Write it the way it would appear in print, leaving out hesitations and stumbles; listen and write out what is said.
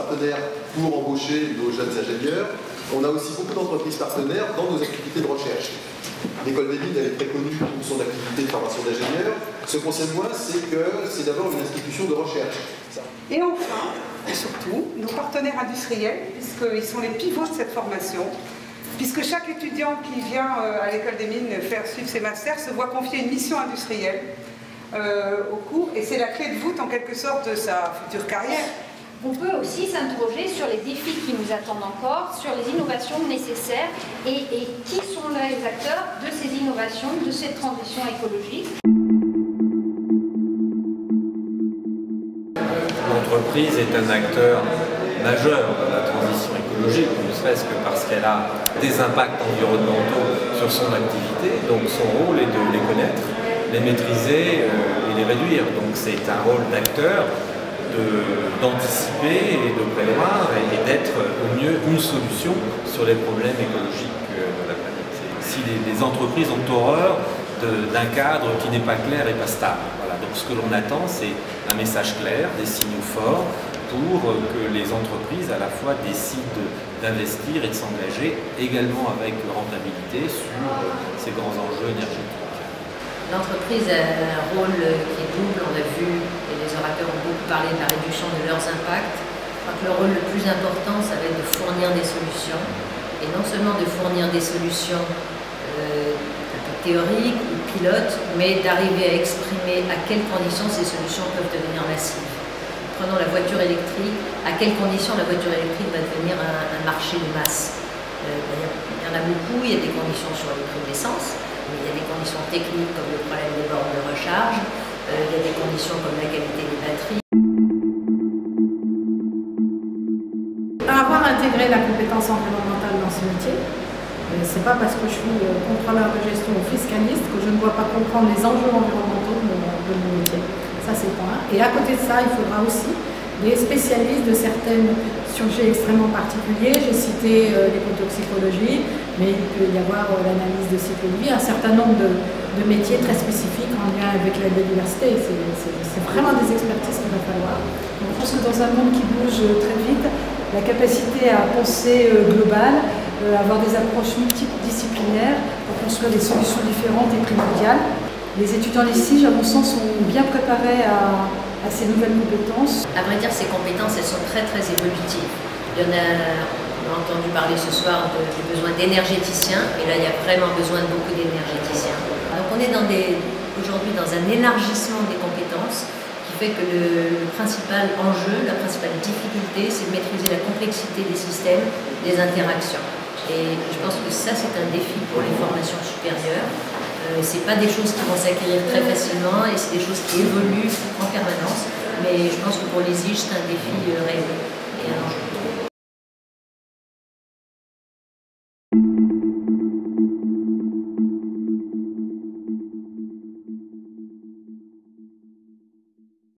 partenaires pour embaucher nos jeunes ingénieurs. On a aussi beaucoup d'entreprises partenaires dans nos activités de recherche. L'école des mines, elle est très connue pour son activité de formation d'ingénieurs. Ce qu'on sait moins, c'est que c'est d'abord une institution de recherche. Et enfin, et surtout, nos partenaires industriels, puisqu'ils sont les pivots de cette formation, puisque chaque étudiant qui vient à l'école des mines faire suivre ses masters se voit confier une mission industrielle au cours, et c'est la clé de voûte en quelque sorte de sa future carrière. On peut aussi s'interroger sur les défis qui nous attendent encore, sur les innovations nécessaires et qui sont là les acteurs de ces innovations, de cette transition écologique. L'entreprise est un acteur majeur de la transition écologique, ne serait-ce que parce qu'elle a des impacts environnementaux sur son activité, donc son rôle est de les connaître, les maîtriser et les réduire. Donc c'est un rôle d'acteur, d'anticiper et de prévoir et d'être au mieux une solution sur les problèmes écologiques de la planète. Si les entreprises ont horreur d'un cadre qui n'est pas clair et pas stable. Voilà. Donc ce que l'on attend, c'est un message clair, des signaux forts pour que les entreprises à la fois décident d'investir et de s'engager également avec rentabilité sur ces grands enjeux énergétiques. L'entreprise a un rôle qui est double, on a vu, et les orateurs ont beaucoup parlé de la réduction de leurs impacts. Je crois que le rôle le plus important, ça va être de fournir des solutions, et non seulement de fournir des solutions un peu théoriques ou pilotes, mais d'arriver à exprimer à quelles conditions ces solutions peuvent devenir massives. Prenons la voiture électrique, à quelles conditions la voiture électrique va devenir un marché de masse. Il y en a beaucoup, il y a des conditions sur le prix de l'essence, mais il y a des conditions techniques comme le problème des bornes de recharge, il y a des conditions comme la qualité des batteries. Avoir intégré la compétence environnementale dans ce métier, c'est pas parce que je suis contrôleur de gestion ou fiscaliste que je ne dois pas comprendre les enjeux environnementaux de mon métier. Ça c'est le point 1. Et à côté de ça, il faudra aussi des spécialistes de certains sujets extrêmement particuliers. J'ai cité l'écotoxicologie, mais il peut y avoir l'analyse de cycle de vie, un certain nombre de métiers très spécifiques en lien avec la biodiversité. C'est vraiment des expertises qu'il va falloir. Je pense que dans un monde qui bouge très vite, la capacité à penser global, avoir des approches multidisciplinaires pour construire des solutions différentes est primordiale. Les étudiants des SIG, à mon sens, sont bien préparés à ces nouvelles compétences. À vrai dire, ces compétences, elles sont très évolutives. On a entendu parler ce soir du besoin d'énergéticiens, et là, il y a vraiment besoin de beaucoup d'énergéticiens. Donc on est aujourd'hui dans un élargissement des compétences qui fait que le principal enjeu, la principale difficulté, c'est de maîtriser la complexité des systèmes, des interactions. Et je pense que ça, c'est un défi pour les formations supérieures. Ce n'est pas des choses qui vont s'acquérir très facilement et c'est des choses qui évoluent en permanence. Mais je pense que pour les IGE, c'est un défi réel et un enjeu.